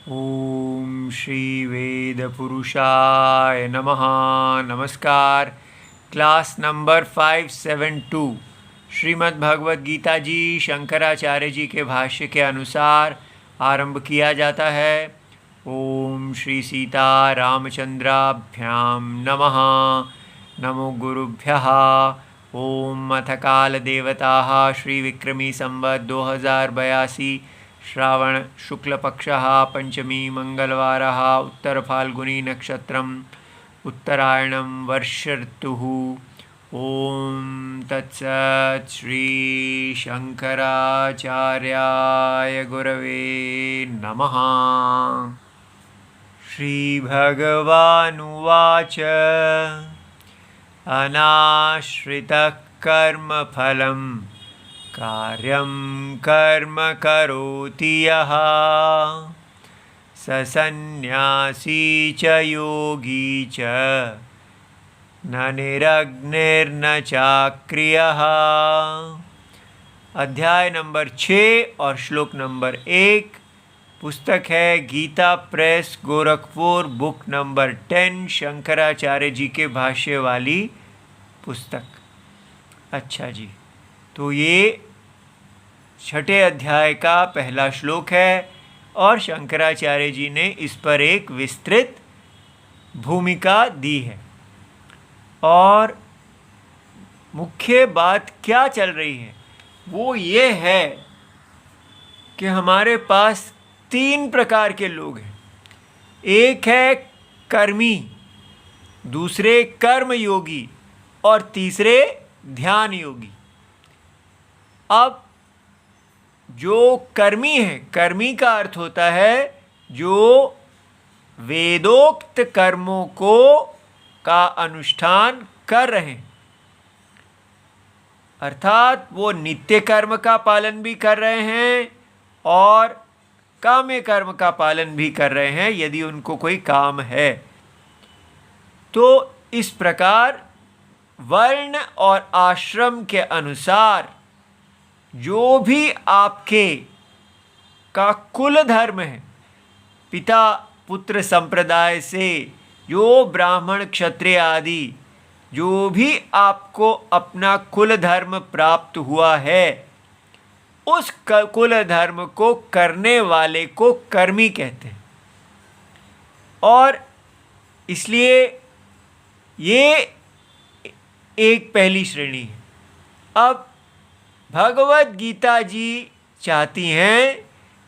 ओम श्री वेद पुरुषाय नमः। नमस्कार। क्लास नंबर 572 श्रीमद् भगवद गीता जी शंकराचार्य जी के भाष्य के अनुसार आरंभ किया जाता है। ओम श्री सीता रामचंद्राभ्याम नमः। नमो गुरुभ्यः। ओम अथ काल देवताः श्री विक्रमी संवत् 2082 श्रावण शुक्ल पक्षः पंचमी मंगलवारः उत्तर फाल्गुनी नक्षत्रम् उत्तरायणं वर्ष ऋतुः। ओम तत्सत् श्री शंकराचार्याय गुरवे नमः। श्री भगवानुवाच अनाश्रितः कर्मफलं कार्यं कर्म करोति यः स सन्न्यासी च योगी च न निरग्निर्न चाक्रियः। अध्याय नंबर 6 और श्लोक नंबर 1। पुस्तक है Gita press Gorakhpur, book number 10, Shankaracharya ji के भाष्य वाली पुस्तक। अच्छा जी, तो ये छठे अध्याय का पहला श्लोक है और शंकराचार्य जी ने इस पर एक विस्तृत भूमिका दी है। और मुख्य बात क्या चल रही है वो ये है कि हमारे पास 3 प्रकार के लोग हैं। एक है कर्मी, दूसरे कर्म योगी और तीसरे ध्यान योगी। अब जो कर्मी है, कर्मी का अर्थ होता है जो वेदोक्त कर्मों को का अनुष्ठान कर रहे हैं, अर्थात वो नित्य कर्म का पालन भी कर रहे हैं और काम्य कर्म का पालन भी कर रहे हैं यदि उनको कोई काम है। तो इस प्रकार वर्ण और आश्रम के अनुसार जो भी आपके का कुल धर्म है, पिता पुत्र संप्रदाय से जो ब्राह्मण क्षत्रिय आदि जो भी आपको अपना कुल धर्म प्राप्त हुआ है, उस कुल धर्म को करने वाले को कर्मी कहते हैं। और इसलिए ये एक पहली श्रेणी है। अब भगवद गीता जी चाहती हैं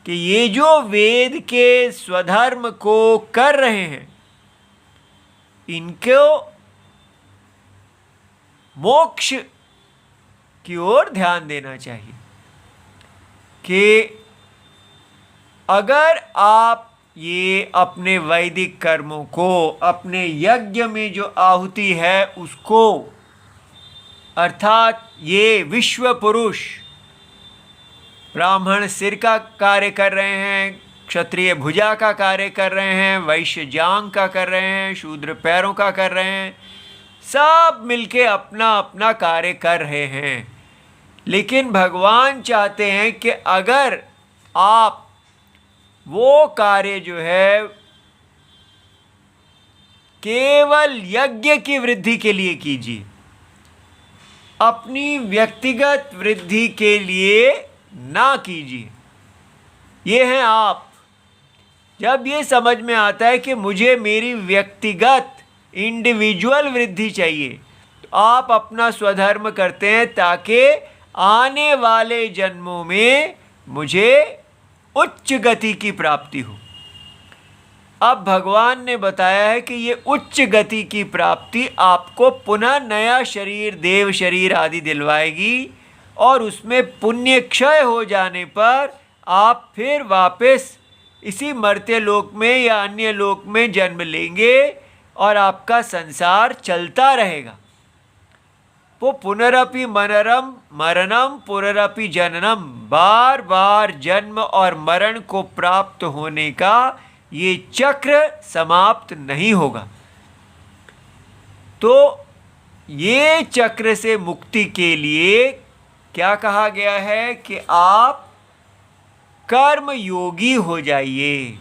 कि ये जो वेद के स्वधर्म को कर रहे हैं, इनको मोक्ष की ओर ध्यान देना चाहिए। कि अगर आप ये अपने वैदिक कर्मों को, अपने यज्ञ में जो आहुति है उसको, अर्थात ये विश्व पुरुष ब्राह्मण सिर का कार्य कर रहे हैं, क्षत्रिय भुजा का कार्य कर रहे हैं, वैश्य जांग का कर रहे हैं, शूद्र पैरों का कर रहे हैं, सब मिलके अपना अपना कार्य कर रहे हैं। लेकिन भगवान चाहते हैं कि अगर आप वो कार्य जो है केवल यज्ञ की वृद्धि के लिए कीजिए, अपनी व्यक्तिगत वृद्धि के लिए ना कीजिए। ये हैं आप। जब ये समझ में आता है कि मुझे मेरी व्यक्तिगत इंडिविजुअल वृद्धि चाहिए, तो आप अपना स्वधर्म करते हैं ताकि आने वाले जन्मों में मुझे उच्च गति की प्राप्ति हो। अब भगवान ने बताया है कि ये उच्च गति की प्राप्ति आपको पुनः नया शरीर, देव शरीर आदि दिलवाएगी और उसमें पुण्य क्षय हो जाने पर आप फिर वापस इसी मर्त्य लोक में या अन्य लोक में जन्म लेंगे और आपका संसार चलता रहेगा। वो पुनरपि मरणम पुनरपि जननम, बार बार जन्म और मरण को प्राप्त होने का ये चक्र समाप्त नहीं होगा। तो ये चक्र से मुक्ति के लिए क्या कहा गया है कि आप कर्म योगी हो जाइए।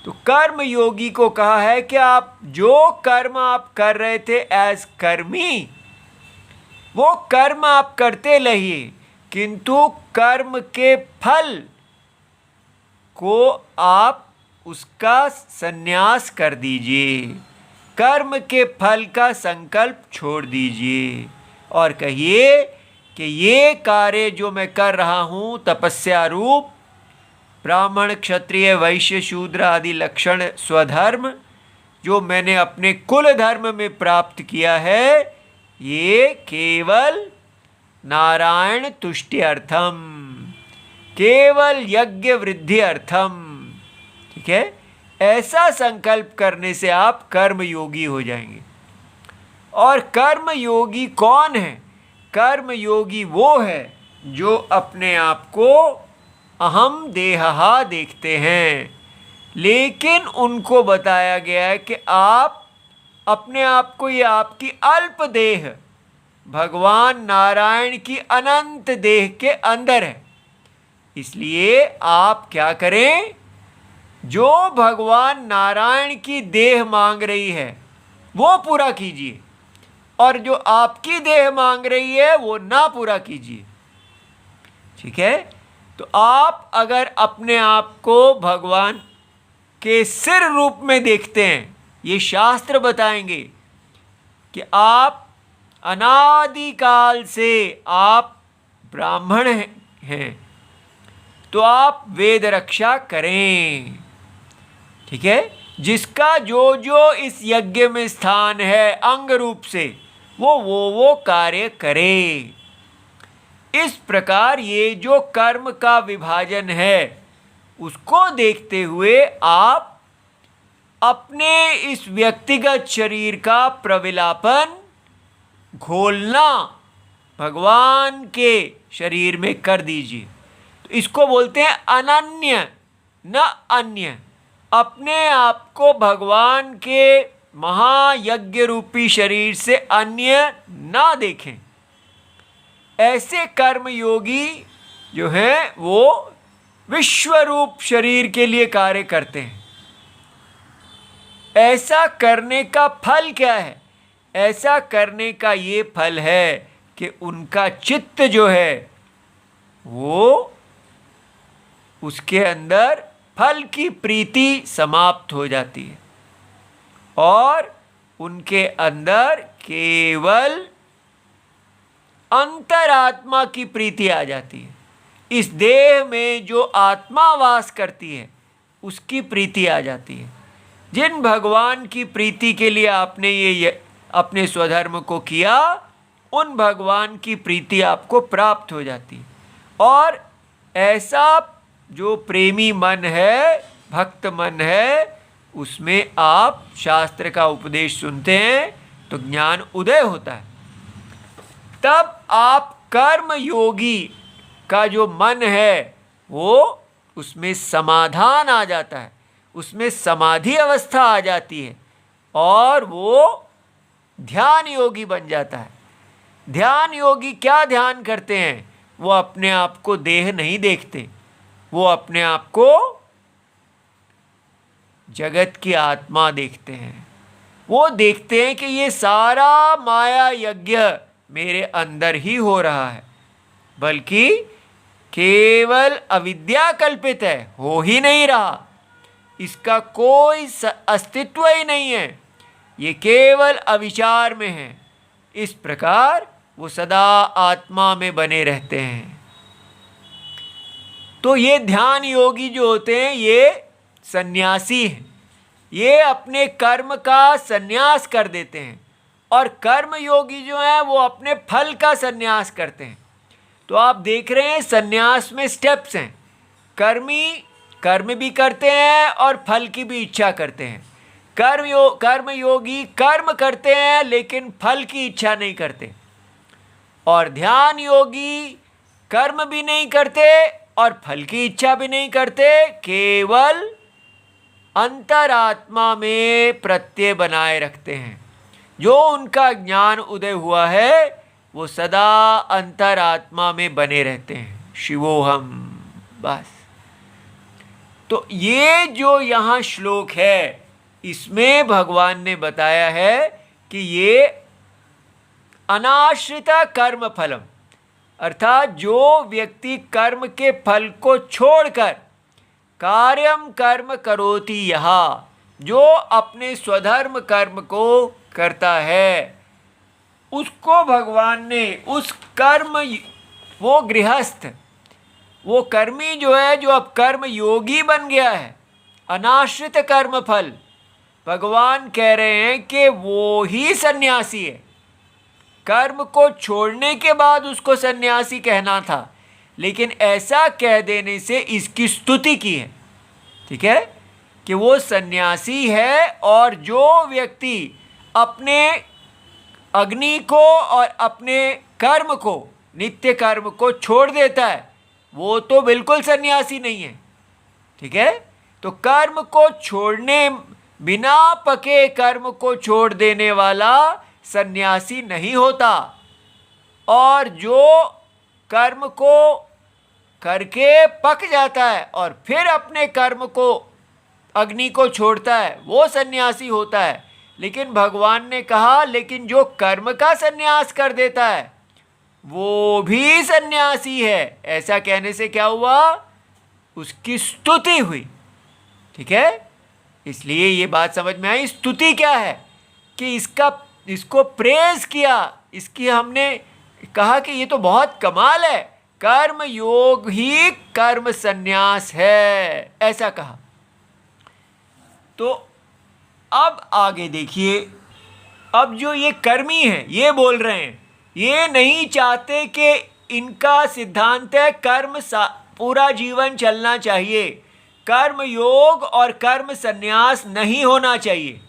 तो कर्म योगी को कहा है कि आप जो कर्म आप कर रहे थे एज कर्मी, वो कर्म आप करते रहिए, किंतु कर्म के फल को आप उसका संन्यास कर दीजिए, कर्म के फल का संकल्प छोड़ दीजिए और कहिए कि ये कार्य जो मैं कर रहा हूँ तपस्या रूप, ब्राह्मण क्षत्रिय वैश्य शूद्र आदि लक्षण स्वधर्म जो मैंने अपने कुल धर्म में प्राप्त किया है, ये केवल नारायण तुष्टि अर्थम, केवल यज्ञ वृद्धि अर्थम। ठीक है, ऐसा संकल्प करने से आप कर्म योगी हो जाएंगे। और कर्म योगी कौन है? कर्म योगी वो है जो अपने आप को अहम देहा देखते हैं, लेकिन उनको बताया गया है कि आप अपने आप को, ये आपकी अल्प देह भगवान नारायण की अनंत देह के अंदर है। इसलिए आप क्या करें, जो भगवान नारायण की देह मांग रही है वो पूरा कीजिए, और जो आपकी देह मांग रही है वो ना पूरा कीजिए। ठीक है, तो आप अगर अपने आप को भगवान के सिर रूप में देखते हैं, ये शास्त्र बताएंगे कि आप अनादिकाल से आप ब्राह्मण हैं, तो आप वेद रक्षा करें। ठीक है, जिसका जो जो इस यज्ञ में स्थान है अंग रूप से, वो कार्य करे। इस प्रकार ये जो कर्म का विभाजन है उसको देखते हुए आप अपने इस व्यक्तिगत शरीर का प्रविलापन, घोलना भगवान के शरीर में कर दीजिए। तो इसको बोलते हैं अनन्य न अन्य। अपने आप को भगवान के महायज्ञ रूपी शरीर से अन्य ना देखें। ऐसे कर्म योगी जो हैं वो विश्व रूप शरीर के लिए कार्य करते हैं। ऐसा करने का फल क्या है? ऐसा करने का ये फल है कि उनका चित्त जो है वो, उसके अंदर फल की प्रीति समाप्त हो जाती है और उनके अंदर केवल अंतरात्मा की प्रीति आ जाती है। इस देह में जो आत्मा वास करती है उसकी प्रीति आ जाती है। जिन भगवान की प्रीति के लिए आपने ये अपने स्वधर्म को किया, उन भगवान की प्रीति आपको प्राप्त हो जाती है। और ऐसा जो प्रेमी मन है, भक्त मन है, उसमें आप शास्त्र का उपदेश सुनते हैं तो ज्ञान उदय होता है। तब आप कर्म योगी का जो मन है वो, उसमें समाधान आ जाता है, उसमें समाधि अवस्था आ जाती है और वो ध्यान योगी बन जाता है। ध्यान योगी क्या ध्यान करते हैं? वो अपने आप को देह नहीं देखते, वो अपने आप को जगत की आत्मा देखते हैं। वो देखते हैं कि ये सारा माया यज्ञ मेरे अंदर ही हो रहा है, बल्कि केवल अविद्या कल्पित है, हो ही नहीं रहा, इसका कोई अस्तित्व ही नहीं है, ये केवल अविचार में है। इस प्रकार वो सदा आत्मा में बने रहते हैं। तो ये ध्यान योगी जो होते हैं ये सन्यासी हैं, ये अपने कर्म का सन्यास कर देते हैं। और कर्म योगी जो है वो अपने फल का सन्यास करते हैं। तो आप देख रहे हैं सन्यास में स्टेप्स हैं। कर्मी कर्म भी करते हैं और फल की भी इच्छा करते हैं। कर्म योगी कर्म करते हैं लेकिन फल की इच्छा नहीं करते। और ध्यान योगी कर्म भी नहीं करते और फल की इच्छा भी नहीं करते, केवल अंतरात्मा में प्रत्यय बनाए रखते हैं। जो उनका ज्ञान उदय हुआ है वो सदा अंतरात्मा में बने रहते हैं, शिवोहम, बस। तो ये जो यहाँ श्लोक है इसमें भगवान ने बताया है कि ये अनाश्रित कर्म फलम, अर्थात जो व्यक्ति कर्म के फल को छोड़कर कार्यम कर्म करोति, यहाँ जो अपने स्वधर्म कर्म को करता है उसको भगवान ने उस कर्म, वो गृहस्थ, वो कर्मी जो है, जो अब कर्म योगी बन गया है, अनाश्रित कर्म फल, भगवान कह रहे हैं कि वो ही सन्यासी है। कर्म को छोड़ने के बाद उसको सन्यासी कहना था, लेकिन ऐसा कह देने से इसकी स्तुति की है, ठीक है, कि वो सन्यासी है। और जो व्यक्ति अपने अग्नि को और अपने कर्म को, नित्य कर्म को छोड़ देता है, वो तो बिल्कुल सन्यासी नहीं है, ठीक है। तो कर्म को छोड़ने, बिना पके कर्म को छोड़ देने वाला सन्यासी नहीं होता। और जो कर्म को करके पक जाता है और फिर अपने कर्म को, अग्नि को छोड़ता है, वो सन्यासी होता है। लेकिन भगवान ने कहा लेकिन जो कर्म का सन्यास कर देता है वो भी सन्यासी है। ऐसा कहने से क्या हुआ, उसकी स्तुति हुई, ठीक है। इसलिए ये बात समझ में आई, स्तुति क्या है कि इसको प्रेज किया, इसकी हमने कहा कि ये तो बहुत कमाल है, कर्म योग ही कर्म सन्यास है, ऐसा कहा। तो अब आगे देखिए, अब जो ये कर्मी हैं ये बोल रहे हैं, ये नहीं चाहते कि इनका सिद्धांत है कर्म पूरा जीवन चलना चाहिए, कर्म योग और कर्म सन्यास नहीं होना चाहिए।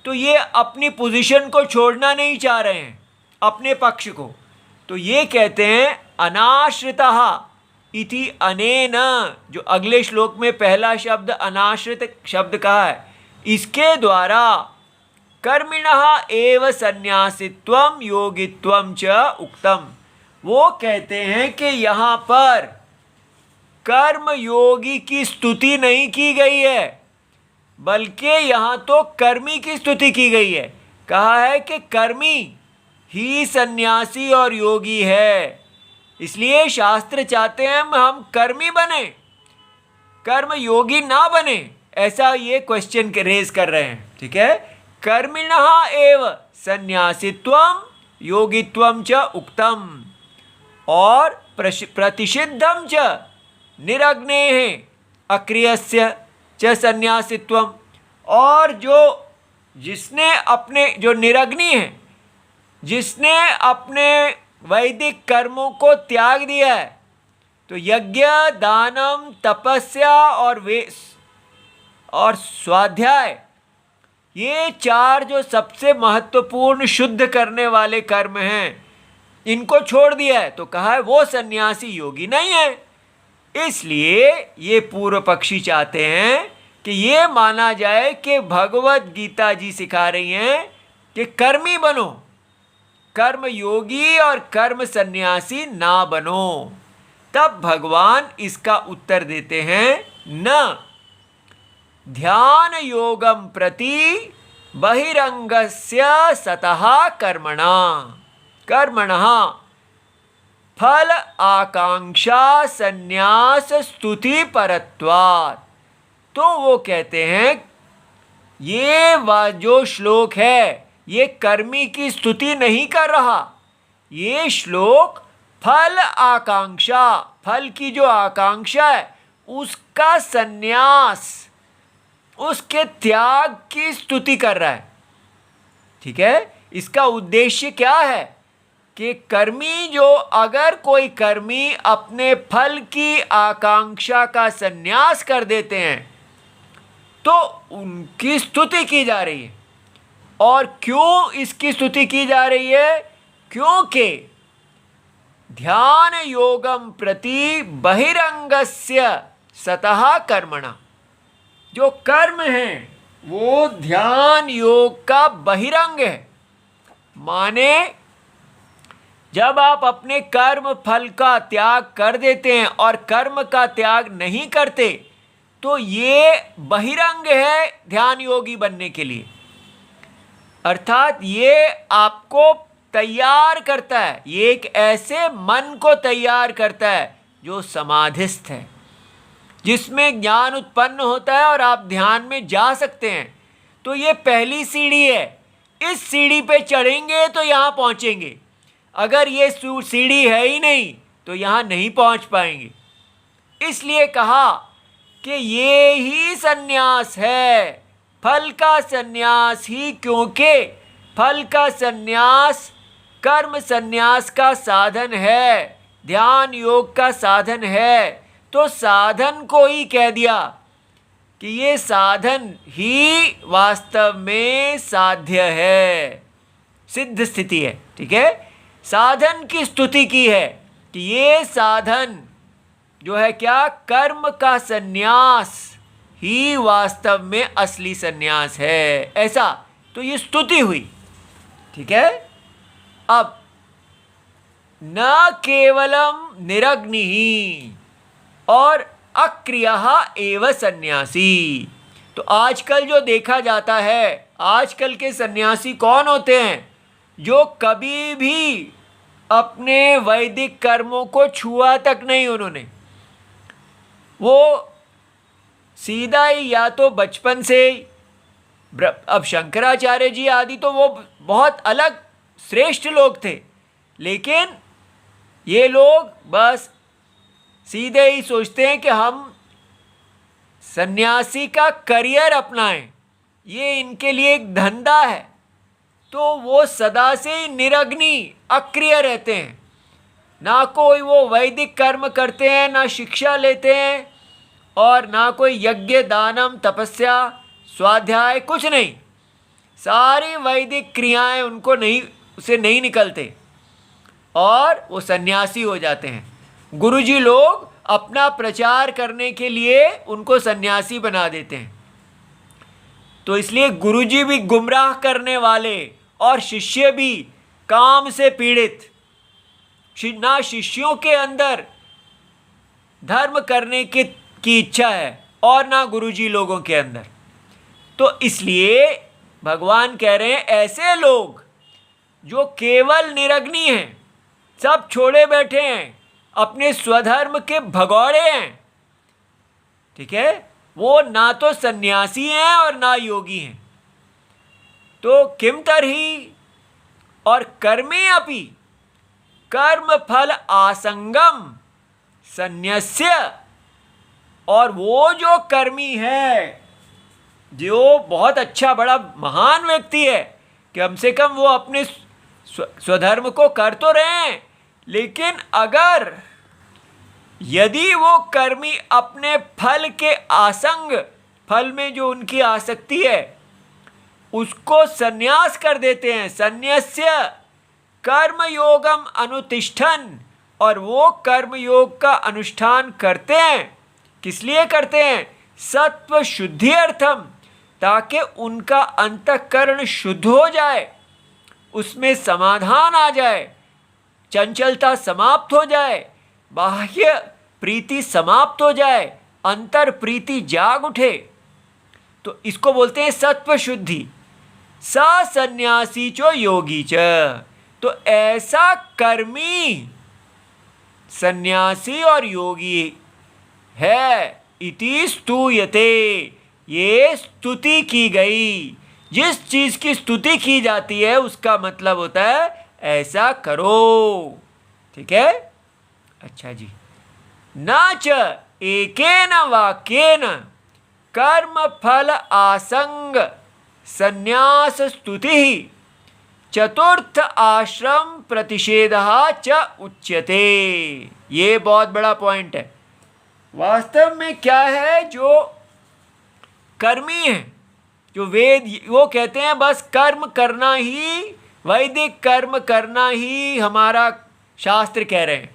तो ये अपनी पोजीशन को छोड़ना नहीं चाह रहे हैं, अपने पक्ष को। तो ये कहते हैं अनाश्रितः इति अनेन, जो अगले श्लोक में पहला शब्द अनाश्रित शब्द कहा है, इसके द्वारा कर्मिणः एव सन्यासित्वम योगित्वम च उक्तम। वो कहते हैं कि यहाँ पर कर्म योगी की स्तुति नहीं की गई है, बल्कि यहाँ तो कर्मी की स्तुति की गई है। कहा है कि कर्मी ही सन्यासी और योगी है। इसलिए शास्त्र चाहते हैं हम कर्मी बने, कर्म योगी ना बने, ऐसा ये क्वेश्चन रेज कर रहे हैं, ठीक है। कर्मिणः एव सन्यासित्वम योगित्वम च उक्तम, और प्रतिषिद्धम च निरग्नेः अक्रियस्य च सन्यासित्वम, और जिसने अपने, जो निरग्नि है, जिसने अपने वैदिक कर्मों को त्याग दिया है, तो यज्ञ दानम तपस्या और स्वाध्याय, ये चार जो सबसे महत्वपूर्ण शुद्ध करने वाले कर्म हैं, इनको छोड़ दिया है। तो कहा है वो सन्यासी योगी नहीं है। इसलिए ये पूर्व पक्षी चाहते हैं कि ये माना जाए कि भगवत गीता जी सिखा रही हैं कि कर्मी बनो, कर्म योगी और कर्म सन्यासी ना बनो। तब भगवान इसका उत्तर देते हैं, न ध्यान योगम प्रति बहिरंगस्य सतः कर्मणः फल आकांक्षा संन्यास स्तुति परत्वात्। तो वो कहते हैं ये जो श्लोक है ये कर्मी की स्तुति नहीं कर रहा, ये श्लोक फल आकांक्षा, फल की जो आकांक्षा है उसका संन्यास, उसके त्याग की स्तुति कर रहा है, ठीक है। इसका उद्देश्य क्या है कि कर्मी, जो अगर कोई कर्मी अपने फल की आकांक्षा का संन्यास कर देते हैं तो उनकी स्तुति की जा रही है। और क्यों इसकी स्तुति की जा रही है? क्योंकि ध्यान योगम प्रति बहिरंगस्य सतः कर्मणा, जो कर्म है वो ध्यान योग का बहिरंग है। माने जब आप अपने कर्म फल का त्याग कर देते हैं और कर्म का त्याग नहीं करते तो ये बहिरंग है ध्यान योगी बनने के लिए, अर्थात ये आपको तैयार करता है, ये एक ऐसे मन को तैयार करता है जो समाधिस्थ है, जिसमें ज्ञान उत्पन्न होता है और आप ध्यान में जा सकते हैं। तो ये पहली सीढ़ी है, इस सीढ़ी पे चढ़ेंगे तो यहाँ पहुँचेंगे, अगर ये सीढ़ी है ही नहीं तो यहाँ नहीं पहुँच पाएंगे। इसलिए कहा कि ये ही सन्यास है, फल का सन्यास ही, क्योंकि फल का सन्यास कर्म सन्यास का साधन है, ध्यान योग का साधन है। तो साधन को ही कह दिया कि ये साधन ही वास्तव में साध्य है, सिद्ध स्थिति है। ठीक है, साधन की स्तुति की है कि ये साधन जो है क्या, कर्म का सन्यास ही वास्तव में असली सन्यास है, ऐसा तो ये स्तुति हुई। ठीक है, अब न केवलम निरग्नि ही और अक्रियः एव सन्यासी। तो आजकल जो देखा जाता है, आजकल के सन्यासी कौन होते हैं, जो कभी भी अपने वैदिक कर्मों को छुआ तक नहीं उन्होंने, वो सीधा ही या तो बचपन से, अब शंकराचार्य जी आदि तो वो बहुत अलग श्रेष्ठ लोग थे, लेकिन ये लोग बस सीधे ही सोचते हैं कि हम सन्यासी का करियर अपनाएं, ये इनके लिए एक धंधा है। तो वो सदा से ही निरग्नि अक्रिय रहते हैं, ना कोई वो वैदिक कर्म करते हैं, ना शिक्षा लेते हैं, और ना कोई यज्ञ दानम तपस्या स्वाध्याय, कुछ नहीं, सारी वैदिक क्रियाएं उनको उसे नहीं निकलते और वो सन्यासी हो जाते हैं। गुरुजी लोग अपना प्रचार करने के लिए उनको सन्यासी बना देते हैं। तो इसलिए गुरुजी भी गुमराह करने वाले और शिष्य भी काम से पीड़ित, ना शिष्यों के अंदर धर्म करने की इच्छा है और ना गुरुजी लोगों के अंदर। तो इसलिए भगवान कह रहे हैं ऐसे लोग जो केवल निरग्नि हैं, सब छोड़े बैठे हैं, अपने स्वधर्म के भगौड़े हैं, ठीक है, वो ना तो सन्यासी हैं और ना योगी हैं। तो किम तरही और कर्मे अपि कर्म फल आसंगम सन्यस्य, और वो जो कर्मी है, जो बहुत अच्छा बड़ा महान व्यक्ति है, कम से कम वो अपने स्वधर्म को कर तो रहे हैं, लेकिन अगर यदि वो कर्मी अपने फल के आसंग, फल में जो उनकी आसक्ति है, उसको संन्यास कर देते हैं, सन्यस्य कर्म योगम अनुतिष्ठन, और वो कर्म योग का अनुष्ठान करते हैं। किस लिए करते हैं? सत्व शुद्धि अर्थम, ताकि उनका अंतःकरण शुद्ध हो जाए, उसमें समाधान आ जाए, चंचलता समाप्त हो जाए, बाह्य प्रीति समाप्त हो जाए, अंतर प्रीति जाग उठे। तो इसको बोलते हैं सत्व शुद्धि। स सन्यासी चो योगी च, तो ऐसा कर्मी सन्यासी और योगी है। इति स्तूयते, ये स्तुति की गई। जिस चीज की स्तुति की जाती है उसका मतलब होता है ऐसा करो। ठीक है, अच्छा जी। न च एकेन वाक्येन कर्म फल आसंग संन्यास स्तुति चतुर्थ आश्रम प्रतिषेधः च उच्यते। ये बहुत बड़ा पॉइंट है। वास्तव में क्या है, जो कर्मी है, जो वेद, वो कहते हैं बस कर्म करना ही, वैदिक कर्म करना ही हमारा शास्त्र कह रहे हैं,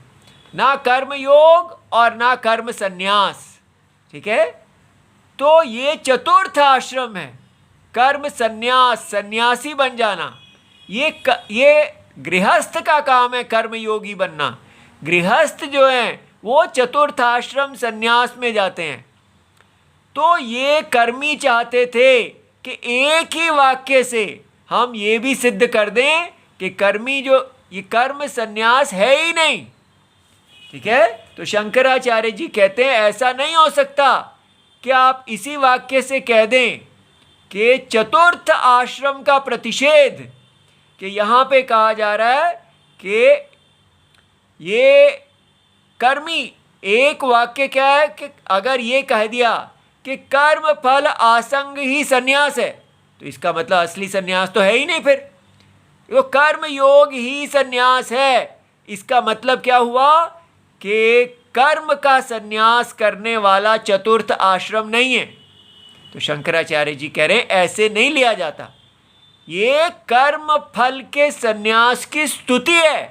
ना कर्म योग और ना कर्म संन्यास। ठीक है, तो ये चतुर्थ आश्रम है, कर्म संन्यास, सन्यासी बन जाना। ये गृहस्थ का काम है, कर्म योगी बनना। गृहस्थ जो है वो चतुर्थ आश्रम संन्यास में जाते हैं। तो ये कर्मी चाहते थे कि एक ही वाक्य से हम ये भी सिद्ध कर दें कि कर्मी जो ये कर्म संन्यास है ही नहीं। ठीक है, तो शंकराचार्य जी कहते हैं ऐसा नहीं हो सकता कि आप इसी वाक्य से कह दें कि चतुर्थ आश्रम का प्रतिषेध, कि यहाँ पे कहा जा रहा है कि ये कर्मी, एक वाक्य क्या है कि अगर ये कह दिया कि कर्म फल आसंग ही संन्यास है, तो इसका मतलब असली संन्यास तो है ही नहीं, फिर वो कर्म योग ही संन्यास है। इसका मतलब क्या हुआ कि कर्म का संन्यास करने वाला चतुर्थ आश्रम नहीं है। तो शंकराचार्य जी कह रहे हैं ऐसे नहीं लिया जाता, ये कर्म फल के संन्यास की स्तुति है,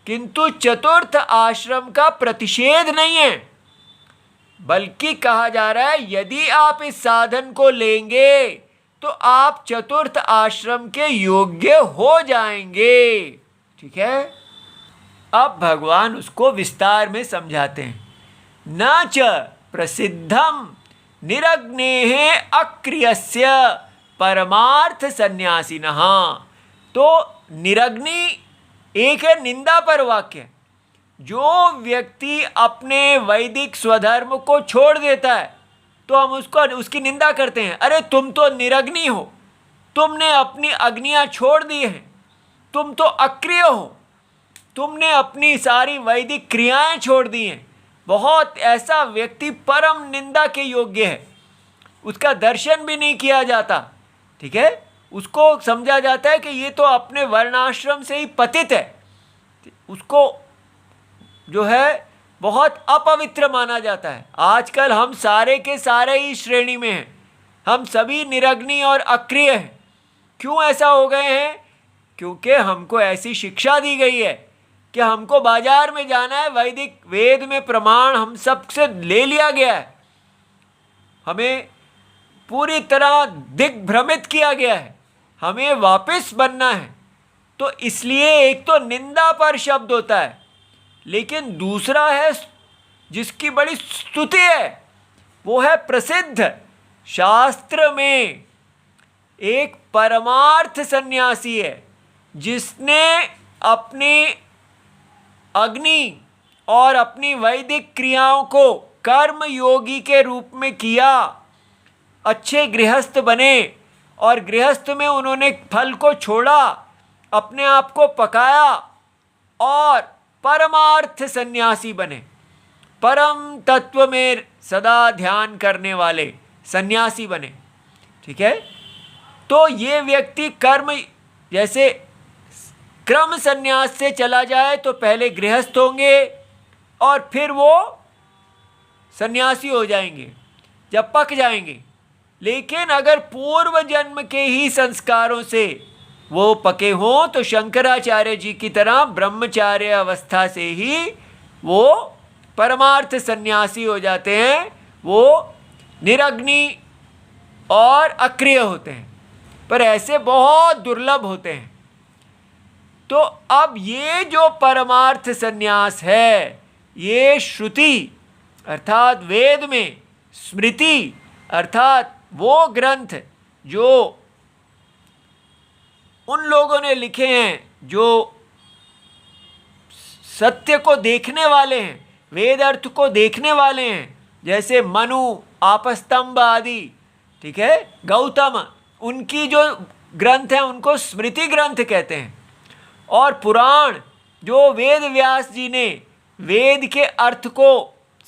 किंतु चतुर्थ आश्रम का प्रतिषेध नहीं है। बल्कि कहा जा रहा है यदि आप इस साधन को लेंगे तो आप चतुर्थ आश्रम के योग्य हो जाएंगे। ठीक है, अब भगवान उसको विस्तार में समझाते हैं। न च प्रसिद्धम निरग्नेः अक्रियस्य परमार्थ संन्यासिनः। तो निरग्नि एक है निंदा पर वाक्य। जो व्यक्ति अपने वैदिक स्वधर्म को छोड़ देता है तो हम उसकी निंदा करते हैं, अरे तुम तो निरग्नि हो, तुमने अपनी अग्नियां छोड़ दी हैं, तुम तो अक्रिय हो, तुमने अपनी सारी वैदिक क्रियाएं छोड़ दी हैं। बहुत ऐसा व्यक्ति परम निंदा के योग्य है, उसका दर्शन भी नहीं किया जाता। ठीक है, उसको समझा जाता है कि ये तो अपने वर्णाश्रम से ही पतित है, उसको जो है बहुत अपवित्र माना जाता है। आजकल हम सारे के सारे ही श्रेणी में हैं, हम सभी निरग्नि और अक्रिय हैं। क्यों ऐसा हो गए हैं? क्योंकि हमको ऐसी शिक्षा दी गई है कि हमको बाजार में जाना है, वैदिक वेद में प्रमाण हम सबसे ले लिया गया है, हमें पूरी तरह दिग्भ्रमित किया गया है, हमें वापस बनना है। तो इसलिए एक तो निंदा पर शब्द होता है, लेकिन दूसरा है जिसकी बड़ी स्तुति है, वो है प्रसिद्ध। शास्त्र में एक परमार्थ सन्यासी है जिसने अपनी अग्नि और अपनी वैदिक क्रियाओं को कर्म योगी के रूप में किया, अच्छे गृहस्थ बने और गृहस्थ में उन्होंने फल को छोड़ा, अपने आप को पकाया और परमार्थ सन्यासी बने, परम तत्व में सदा ध्यान करने वाले सन्यासी बने। ठीक है, तो ये व्यक्ति कर्म जैसे क्रम सन्यास से चला जाए तो पहले गृहस्थ होंगे और फिर वो सन्यासी हो जाएंगे जब पक जाएंगे। लेकिन अगर पूर्व जन्म के ही संस्कारों से वो पके हों तो शंकराचार्य जी की तरह ब्रह्मचार्य अवस्था से ही वो परमार्थ सन्यासी हो जाते हैं, वो निरग्नि और अक्रिय होते हैं, पर ऐसे बहुत दुर्लभ होते हैं। तो अब ये जो परमार्थ सन्यास है, ये श्रुति अर्थात वेद में, स्मृति अर्थात वो ग्रंथ जो उन लोगों ने लिखे हैं जो सत्य को देखने वाले हैं, वेद अर्थ को देखने वाले हैं, जैसे मनु, आपस्तंभ आदि, ठीक है, गौतम, उनकी जो ग्रंथ हैं उनको स्मृति ग्रंथ कहते हैं। और पुराण जो वेद व्यास जी ने वेद के अर्थ को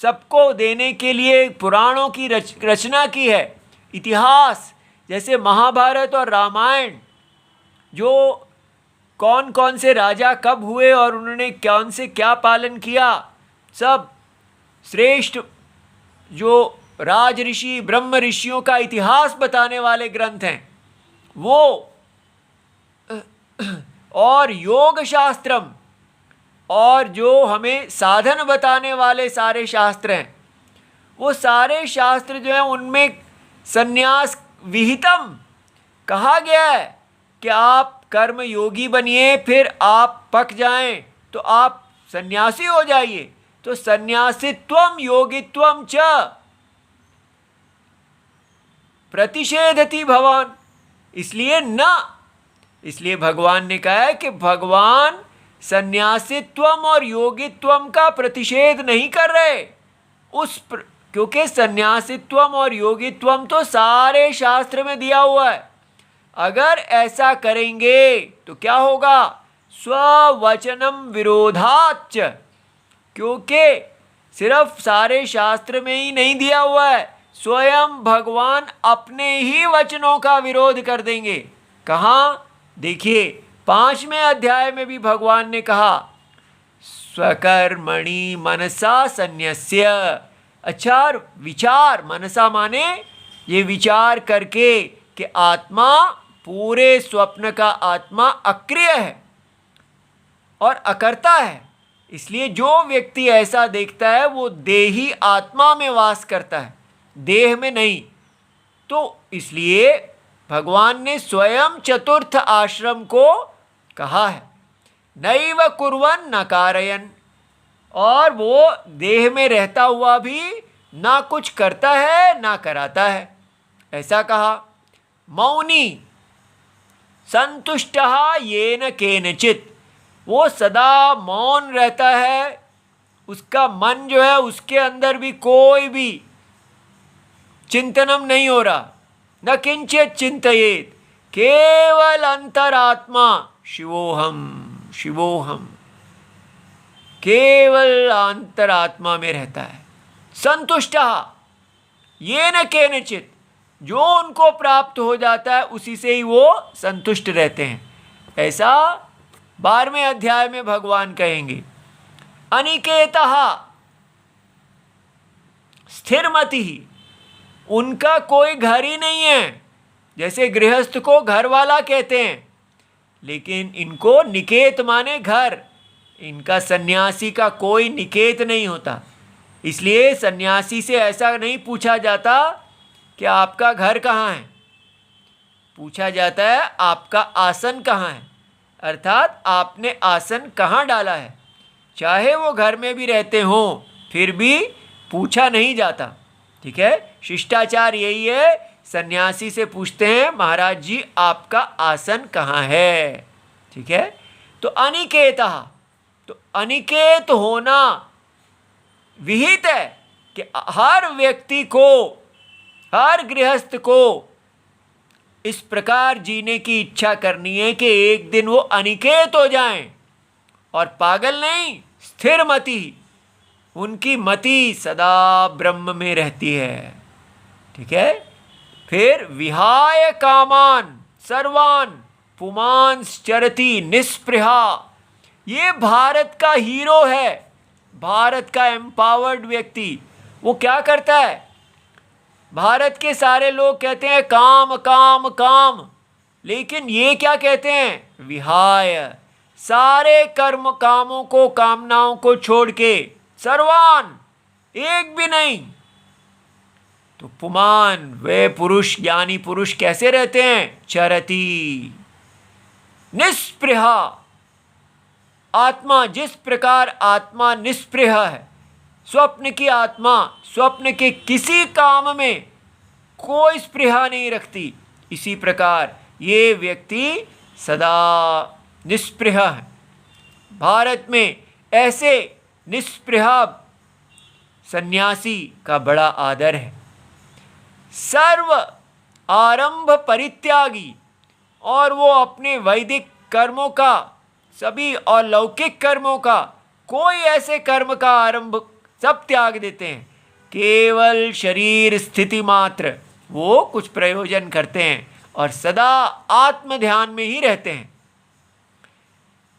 सबको देने के लिए पुराणों की रचना की है, इतिहास जैसे महाभारत और रामायण, जो कौन कौन से राजा कब हुए और उन्होंने कौन से क्या पालन किया, सब श्रेष्ठ जो राज ऋषि ब्रह्म ऋषियों का इतिहास बताने वाले ग्रंथ हैं वो, और योग शास्त्रम, और जो हमें साधन बताने वाले सारे शास्त्र हैं, वो सारे शास्त्र जो हैं उनमें संन्यास विहितम कहा गया है कि आप कर्म योगी बनिए, फिर आप पक जाएं तो आप सन्यासी हो जाइए। तो सन्यासित्वम योगित्वम च, प्रतिषेधति भवान, इसलिए न, इसलिए भगवान ने कहा है कि भगवान सन्यासित्वम और योगित्वम का प्रतिषेध नहीं कर रहे क्योंकि सन्यासित्वम और योगित्वम तो सारे शास्त्र में दिया हुआ है। अगर ऐसा करेंगे तो क्या होगा? स्ववचनम विरोधाच, क्योंकि सिर्फ सारे शास्त्र में ही नहीं दिया हुआ है, स्वयं भगवान अपने ही वचनों का विरोध कर देंगे। कहाँ? देखिए 5वें अध्याय में भी भगवान ने कहा स्वकर्मणि मनसा संन्यस्य। अच्छा, विचार, मनसा माने ये विचार करके कि आत्मा, पूरे स्वप्न का आत्मा अक्रिय है और अकर्ता है, इसलिए जो व्यक्ति ऐसा देखता है वो देही आत्मा में वास करता है, देह में नहीं। तो इसलिए भगवान ने स्वयं चतुर्थ आश्रम को कहा है, नैव कुर्वन् न कारयन्, और वो देह में रहता हुआ भी ना कुछ करता है ना कराता है, ऐसा कहा। मौनी संतुष्टः येन केनचित्, वो सदा मौन रहता है, उसका मन जो है उसके अंदर भी कोई भी चिंतनम नहीं हो रहा, न किंचित चिंतयेत, केवल अंतरात्मा शिवोहम शिवोहम, केवल अंतरात्मा में रहता है। संतुष्टः येन केनचित्, जो उनको प्राप्त हो जाता है उसी से ही वो संतुष्ट रहते हैं, ऐसा 12वें अध्याय में भगवान कहेंगे। अनिकेतः स्थिरमति, उनका कोई घर ही नहीं है, जैसे गृहस्थ को घर वाला कहते हैं, लेकिन इनको निकेत माने घर, इनका सन्यासी का कोई निकेत नहीं होता। इसलिए सन्यासी से ऐसा नहीं पूछा जाता कि आपका घर कहाँ है, पूछा जाता है आपका आसन कहाँ है, अर्थात आपने आसन कहाँ डाला है। चाहे वो घर में भी रहते हों फिर भी पूछा नहीं जाता, ठीक है। शिष्टाचार यही है, सन्यासी से पूछते हैं महाराज जी आपका आसन कहाँ है, ठीक है। तो अनिकेतः, तो अनिकेत होना विहित है कि हर व्यक्ति को, हर गृहस्थ को इस प्रकार जीने की इच्छा करनी है कि एक दिन वो अनिकेत हो जाएं, और पागल नहीं, स्थिर मति, उनकी मति सदा ब्रह्म में रहती है, ठीक है। फिर विहाय कामान सर्वान पुमांश्चरति निस्पृहा, ये भारत का हीरो है, भारत का एम्पावर्ड व्यक्ति। वो क्या करता है? भारत के सारे लोग कहते हैं काम काम काम, लेकिन ये क्या कहते हैं? विहाय, सारे कर्म कामों को, कामनाओं को छोड़ के, सर्वान, एक भी नहीं। तो पुमान, वे पुरुष, ज्ञानी पुरुष कैसे रहते हैं? चरति निस्पृहा, आत्मा, जिस प्रकार आत्मा निस्पृह है, स्वप्न की आत्मा स्वप्न के किसी काम में कोई स्पृहा नहीं रखती, इसी प्रकार ये व्यक्ति सदा निस्पृह है। भारत में ऐसे निस्पृह सन्यासी का बड़ा आदर है। सर्व आरंभ परित्यागी, और वो अपने वैदिक कर्मों का, सभी और लौकिक कर्मों का, कोई ऐसे कर्म का आरंभ सब त्याग देते हैं, केवल शरीर स्थिति मात्र वो कुछ प्रयोजन करते हैं और सदा आत्म ध्यान में ही रहते हैं।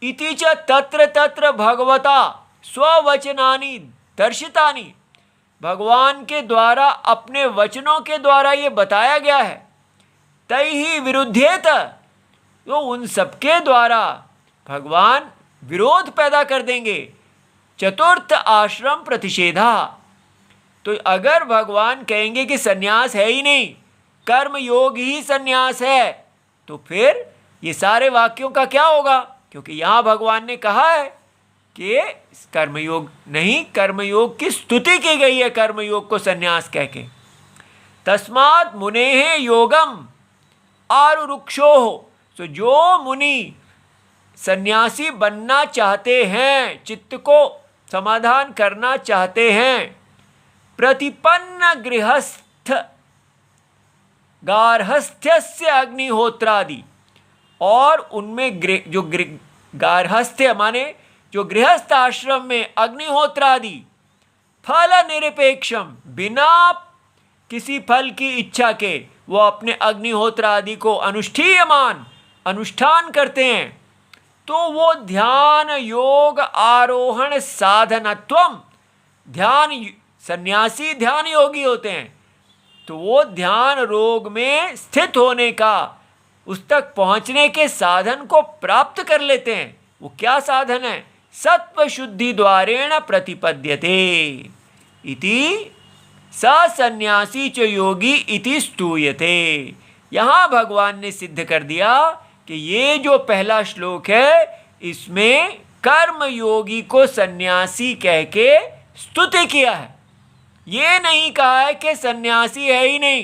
इति च तत्र तत्र भगवता स्ववचनानि दर्शितानि, भगवान के द्वारा, अपने वचनों के द्वारा ये बताया गया है। तैहि विरुध्येत, तो उन सबके द्वारा भगवान विरोध पैदा कर देंगे। चतुर्थ आश्रम प्रतिषेधा, तो अगर भगवान कहेंगे कि सन्यास है ही नहीं, कर्म योग ही सन्यास है, तो फिर ये सारे वाक्यों का क्या होगा? क्योंकि यहाँ भगवान ने कहा है कि कर्मयोग नहीं, कर्मयोग की स्तुति की गई है, कर्मयोग को सन्यास कह के। तस्मात् मुनेः योगम आरुरुक्षो। तो जो मुनि सन्यासी बनना चाहते हैं, चित्त को समाधान करना चाहते हैं, प्रतिपन्न गृहस्थ गार्हस्थ्यस्य अग्निहोत्रादि, और उनमें जो गार्हस्थ्य माने जो गृहस्थ आश्रम में अग्निहोत्रादि फल निरपेक्षम, बिना किसी फल की इच्छा के वो अपने अग्निहोत्र आदि को अनुष्ठान करते हैं, तो वो ध्यान योग आरोहण साधनत्वम, ध्यान सन्यासी ध्यान योगी होते हैं, तो वो ध्यान रोग में स्थित होने का, उस तक पहुंचने के साधन को प्राप्त कर लेते हैं। वो क्या साधन है? सत्व शुद्धि द्वारेण प्रतिपद्यते इति स सन्यासी च योगी इति स्तूयते। यहाँ भगवान ने सिद्ध कर दिया कि ये जो पहला श्लोक है, इसमें कर्म योगी को सन्यासी कह के स्तुति किया है। ये नहीं कहा है कि सन्यासी है ही नहीं,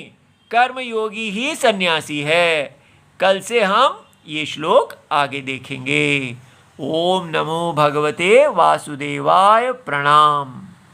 कर्म योगी ही सन्यासी है। कल से हम ये श्लोक आगे देखेंगे। ओम नमो भगवते वासुदेवाय। प्रणाम।